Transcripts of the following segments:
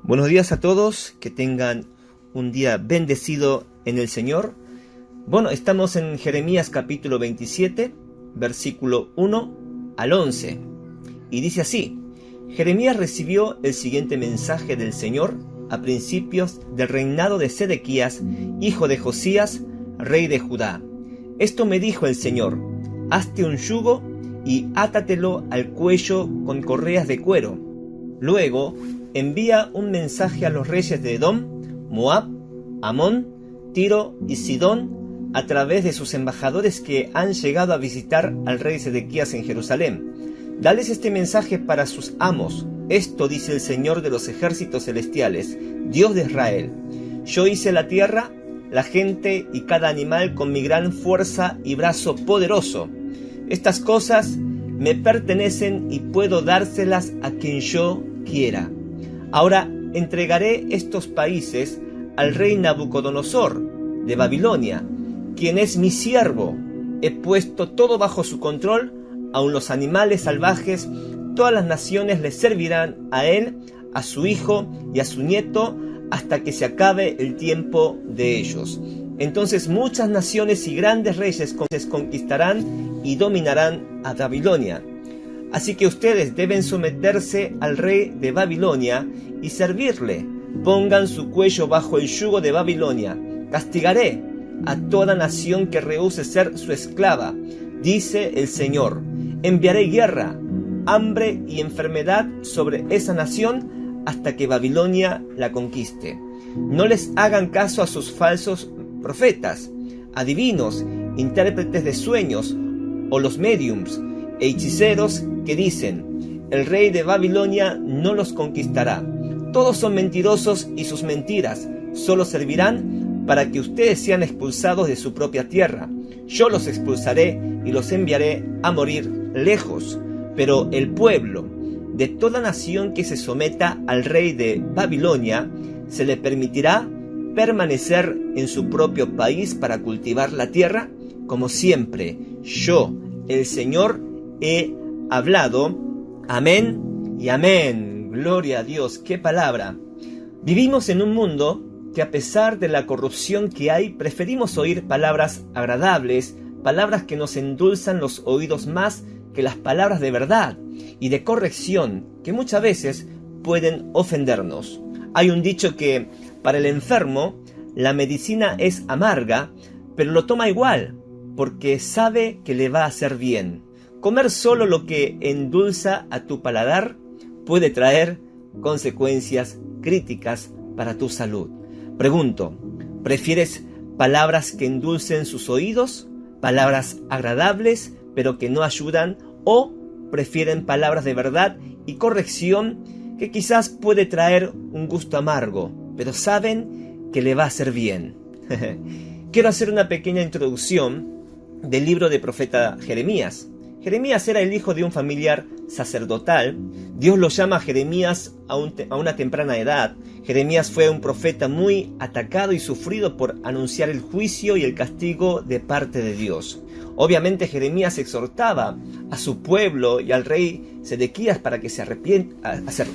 Buenos días a todos, que tengan un día bendecido en el Señor. Bueno, estamos en Jeremías capítulo 27, versículo 1 al 11. Y dice así: Jeremías recibió el siguiente mensaje del Señor a principios del reinado de Sedequías, hijo de Josías, rey de Judá. Esto me dijo el Señor: hazte un yugo y átatelo al cuello con correas de cuero. Luego envía un mensaje a los reyes de Edom, Moab, Amón, Tiro y Sidón a través de sus embajadores que han llegado a visitar al rey Sedequías en Jerusalén. Dales este mensaje para sus amos. Esto dice el Señor de los ejércitos celestiales, Dios de Israel: yo hice la tierra, la gente y cada animal con mi gran fuerza y brazo poderoso. Estas cosas me pertenecen y puedo dárselas a quien yo quiera. Ahora entregaré estos países al rey Nabucodonosor de Babilonia, quien es mi siervo. He puesto todo bajo su control, aun los animales salvajes. Todas las naciones le servirán a él, a su hijo y a su nieto, hasta que se acabe el tiempo de ellos. Entonces muchas naciones y grandes reyes conquistarán y dominarán a Babilonia. Así que ustedes deben someterse al rey de Babilonia y servirle. Pongan su cuello bajo el yugo de Babilonia. Castigaré a toda nación que rehúse ser su esclava, dice el Señor. Enviaré guerra, hambre y enfermedad sobre esa nación hasta que Babilonia la conquiste. No les hagan caso a sus falsos profetas, adivinos, intérpretes de sueños o los médiums e hechiceros que dicen: el rey de Babilonia no los conquistará. Todos son mentirosos y sus mentiras solo servirán para que ustedes sean expulsados de su propia tierra. Yo los expulsaré y los enviaré a morir lejos. Pero el pueblo de toda nación que se someta al rey de Babilonia se le permitirá permanecer en su propio país para cultivar la tierra, como siempre yo, el Señor, he hablado. Amén y amén. Gloria a Dios. ¡Qué palabra! Vivimos en un mundo que, a pesar de la corrupción que hay, preferimos oír palabras agradables, palabras que nos endulzan los oídos más que las palabras de verdad y de corrección, que muchas veces pueden ofendernos. Hay un dicho que para el enfermo la medicina es amarga, pero lo toma igual, porque sabe que le va a hacer bien. Comer solo lo que endulza a tu paladar puede traer consecuencias críticas para tu salud. Pregunto, ¿prefieres palabras que endulcen sus oídos? ¿Palabras agradables pero que no ayudan? ¿O prefieren palabras de verdad y corrección que quizás puede traer un gusto amargo, pero saben que le va a hacer bien? Quiero hacer una pequeña introducción del libro del profeta Jeremías. Jeremías era el hijo de un familiar sacerdotal. Dios lo llama a Jeremías a una temprana edad. Jeremías fue un profeta muy atacado y sufrido por anunciar el juicio y el castigo de parte de Dios. Obviamente Jeremías exhortaba a su pueblo y al rey Sedequías para que se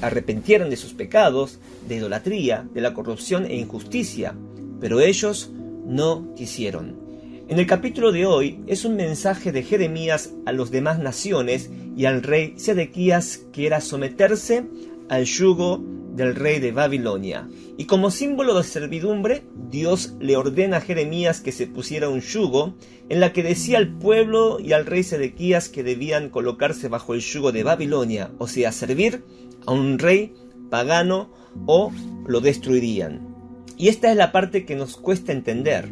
arrepintieran de sus pecados, de idolatría, de la corrupción e injusticia, pero ellos no quisieron. En el capítulo de hoy es un mensaje de Jeremías a las demás naciones y al rey Sedequías, que era someterse al yugo del rey de Babilonia. Y como símbolo de servidumbre, Dios le ordena a Jeremías que se pusiera un yugo en la que decía al pueblo y al rey Sedequías que debían colocarse bajo el yugo de Babilonia, o sea, servir a un rey pagano o lo destruirían. Y esta es la parte que nos cuesta entender.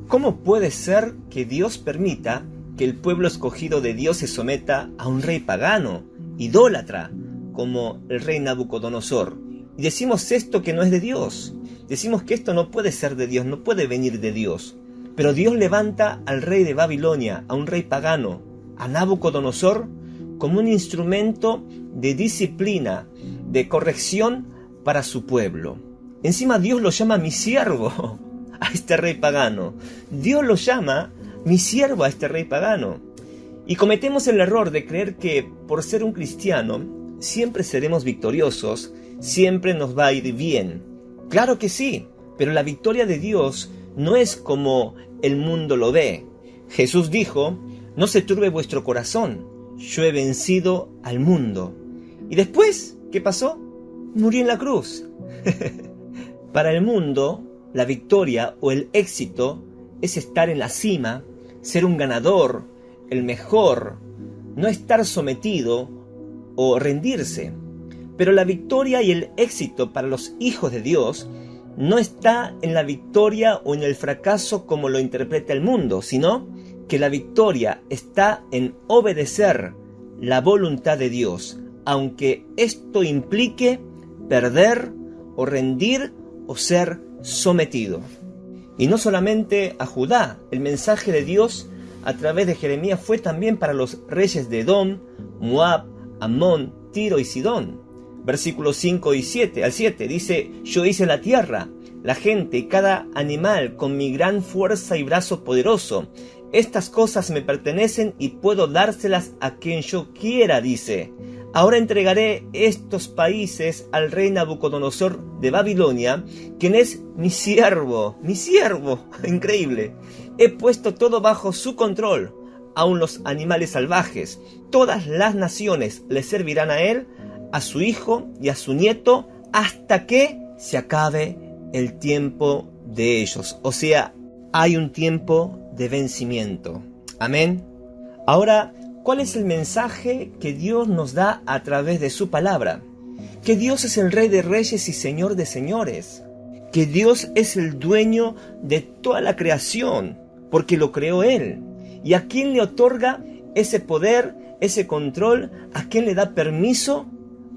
¿Cómo puede ser que Dios permita que el pueblo escogido de Dios se someta a un rey pagano, idólatra, como el rey Nabucodonosor? Y decimos esto que no es de Dios. Decimos que esto no puede ser de Dios, no puede venir de Dios. Pero Dios levanta al rey de Babilonia, a un rey pagano, a Nabucodonosor, como un instrumento de disciplina, de corrección para su pueblo. Encima Dios lo llama mi siervo a este rey pagano. Dios lo llama mi siervo a este rey pagano. Y cometemos el error de creer que por ser un cristiano siempre seremos victoriosos, siempre nos va a ir bien. Claro que sí, pero la victoria de Dios no es como el mundo lo ve. Jesús dijo: no se turbe vuestro corazón, yo he vencido al mundo. Y después, ¿qué pasó? Murió en la cruz. Para el mundo, la victoria o el éxito es estar en la cima, ser un ganador, el mejor, no estar sometido o rendirse. Pero la victoria y el éxito para los hijos de Dios no está en la victoria o en el fracaso como lo interpreta el mundo, sino que la victoria está en obedecer la voluntad de Dios, aunque esto implique perder o rendir o ser sometido. Y no solamente a Judá, el mensaje de Dios a través de Jeremías fue también para los reyes de Edom, Moab, Amón, Tiro y Sidón. Versículos 5 y 7 al 7 dice: yo hice la tierra, la gente y cada animal con mi gran fuerza y brazo poderoso. Estas cosas me pertenecen y puedo dárselas a quien yo quiera, dice. Ahora entregaré estos países al rey Nabucodonosor de Babilonia, quien es mi siervo, increíble. He puesto todo bajo su control, aun los animales salvajes. Todas las naciones le servirán a él, a su hijo y a su nieto, hasta que se acabe el tiempo de ellos. O sea, hay un tiempo de vencimiento. Amén. Ahora, ¿cuál es el mensaje que Dios nos da a través de su palabra? Que Dios es el Rey de Reyes y Señor de Señores. Que Dios es el dueño de toda la creación, porque lo creó Él. ¿Y a quién le otorga ese poder, ese control? ¿A quién le da permiso?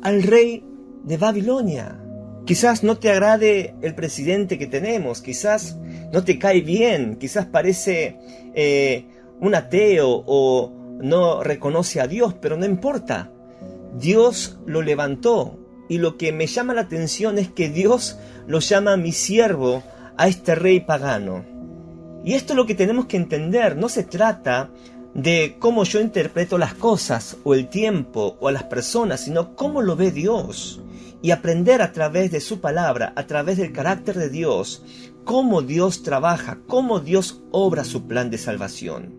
Al rey de Babilonia. Quizás no te agrade el presidente que tenemos, quizás no te cae bien, quizás parece un ateo o no reconoce a Dios, pero no importa. Dios lo levantó, y lo que me llama la atención es que Dios lo llama mi siervo a este rey pagano. Y esto es lo que tenemos que entender. No se trata de cómo yo interpreto las cosas o el tiempo o a las personas, sino cómo lo ve Dios, y aprender a través de su palabra, a través del carácter de Dios, cómo Dios trabaja, cómo Dios obra su plan de salvación.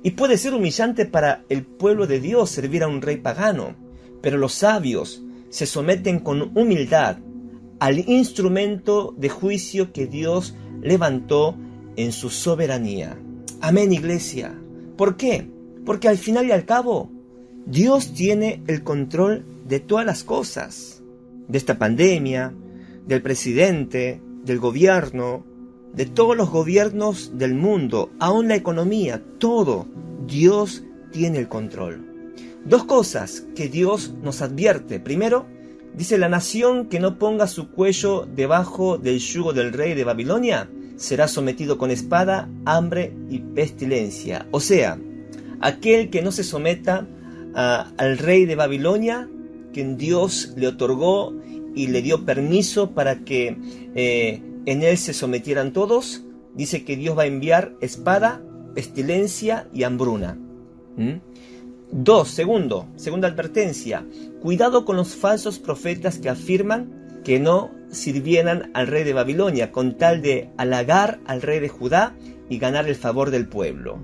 Y puede ser humillante para el pueblo de Dios servir a un rey pagano, pero los sabios se someten con humildad al instrumento de juicio que Dios levantó en su soberanía. Amén, iglesia. ¿Por qué? Porque al final y al cabo, Dios tiene el control de todas las cosas. De esta pandemia, del presidente, del gobierno, de todos los gobiernos del mundo, aún la economía, todo. Dios tiene el control. Dos cosas que Dios nos advierte. Primero, dice: la nación que no ponga su cuello debajo del yugo del rey de Babilonia será sometido con espada, hambre y pestilencia. O sea, aquel que no se someta al rey de Babilonia, quien Dios le otorgó y le dio permiso para que en él se sometieran todos, dice que Dios va a enviar espada, pestilencia y hambruna. Segunda advertencia: cuidado con los falsos profetas que afirman que no sirvieran al rey de Babilonia con tal de halagar al rey de Judá y ganar el favor del pueblo.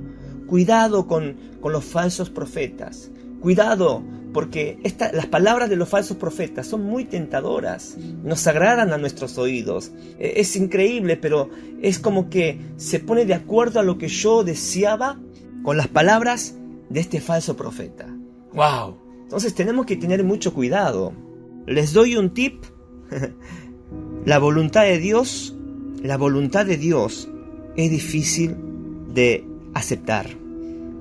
Cuidado con los falsos profetas. Cuidado, porque las palabras de los falsos profetas son muy tentadoras. Nos agradan a nuestros oídos. Es increíble, pero es como que se pone de acuerdo a lo que yo deseaba con las palabras de este falso profeta. ¡Wow! Entonces tenemos que tener mucho cuidado. Les doy un tip. La voluntad de Dios es difícil de aceptar.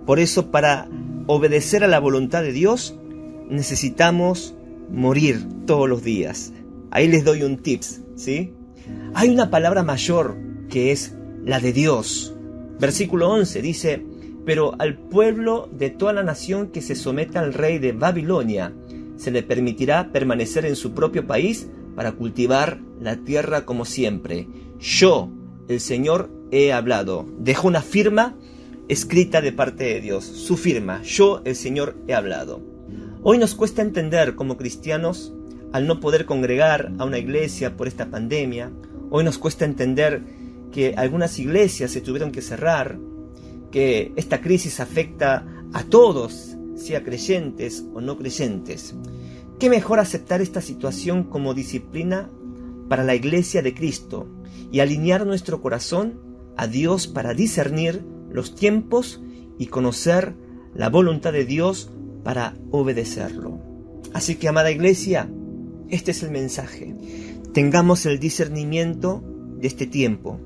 Por eso, para obedecer a la voluntad de Dios, necesitamos morir todos los días. Ahí les doy un tips, ¿sí? Hay una palabra mayor que es la de Dios. Versículo 11 dice: pero al pueblo de toda la nación que se someta al rey de Babilonia se le permitirá permanecer en su propio país para cultivar la tierra como siempre. Yo, el Señor, he hablado. Dejó una firma escrita de parte de Dios. Su firma. Yo, el Señor, he hablado. Hoy nos cuesta entender como cristianos al no poder congregar a una iglesia por esta pandemia. Hoy nos cuesta entender que algunas iglesias se tuvieron que cerrar, que esta crisis afecta a todos, sea creyentes o no creyentes. ¿Qué mejor aceptar esta situación como disciplina para la iglesia de Cristo y alinear nuestro corazón a Dios para discernir los tiempos y conocer la voluntad de Dios para obedecerlo? Así que, amada iglesia, este es el mensaje. Tengamos el discernimiento de este tiempo.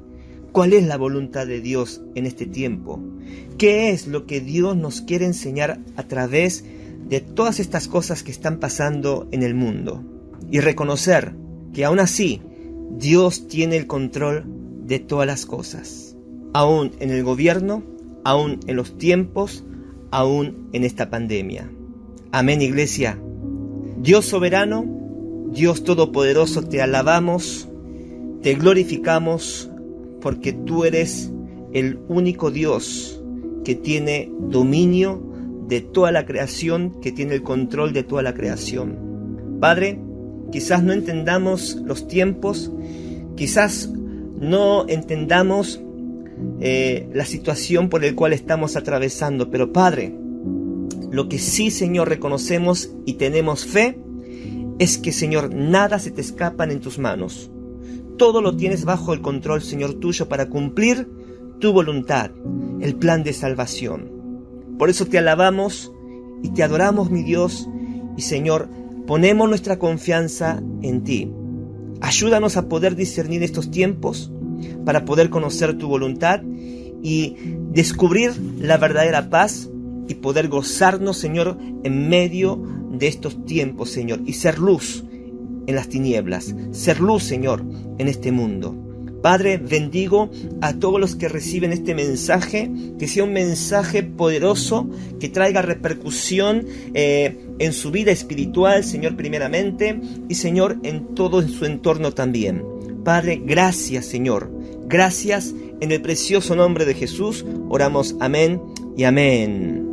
¿Cuál es la voluntad de Dios en este tiempo? ¿Qué es lo que Dios nos quiere enseñar a través de todas estas cosas que están pasando en el mundo? Y reconocer que aún así Dios tiene el control de todas las cosas. Aún en el gobierno, aún en los tiempos, aún en esta pandemia. Amén, iglesia. Dios soberano, Dios todopoderoso, te alabamos, te glorificamos, porque tú eres el único Dios que tiene dominio de toda la creación, que tiene el control de toda la creación. Padre, quizás no entendamos los tiempos, quizás no entendamos la situación por la cual estamos atravesando, pero Padre, lo que sí, Señor, reconocemos y tenemos fe es que, Señor, nada se te escapa en tus manos. Todo lo tienes bajo el control, Señor, tuyo para cumplir tu voluntad, el plan de salvación. Por eso te alabamos y te adoramos, mi Dios, y Señor, ponemos nuestra confianza en ti. Ayúdanos a poder discernir estos tiempos para poder conocer tu voluntad y descubrir la verdadera paz y poder gozarnos, Señor, en medio de estos tiempos, Señor, y ser luz en las tinieblas, ser luz, Señor, en este mundo. Padre, bendigo a todos los que reciben este mensaje, que sea un mensaje poderoso, que traiga repercusión en su vida espiritual, Señor, primeramente, y Señor, en todo en su entorno también. Padre, gracias, Señor, gracias, en el precioso nombre de Jesús, oramos, amén y amén.